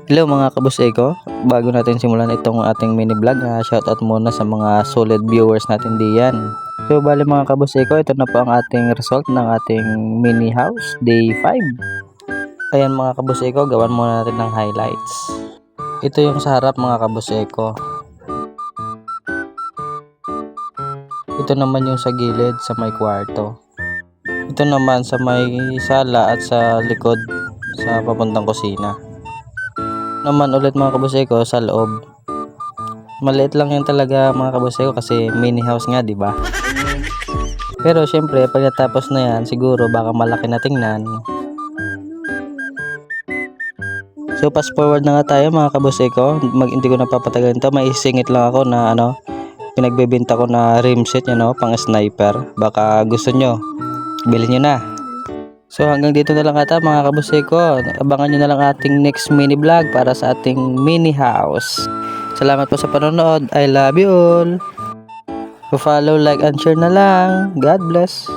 Hello mga kabus Eko, bago natin simulan itong ating mini vlog, shoutout muna sa mga solid viewers natin diyan. So bali mga kabus Eko, ito na po ang ating result ng ating mini house day 5. Ayan mga kabus Eko, gawan muna natin ng highlights. Ito yung sa harap mga kabus Eko. Ito naman yung sa gilid sa may kwarto. Ito naman sa may sala at sa likod sa papuntang kusina. Naman ulit mga kabuseko sa loob. Maliit lang yan talaga mga kabuseko kasi mini house nga, di ba? Pero syempre pag natapos na yan, siguro baka malaki na tingnan. So fast forward na nga tayo mga kabuseko. Hindi ko napapatagalin to. May isingit lang ako na pinagbebenta ko na rim set pang sniper. Baka gusto nyo, bilhin nyo na. So hanggang dito na lang ata mga kabuseko. Abangan nyo na lang ating next mini vlog para sa ating mini house. Salamat po sa panonood. I love you all. Follow, like, and share na lang. God bless.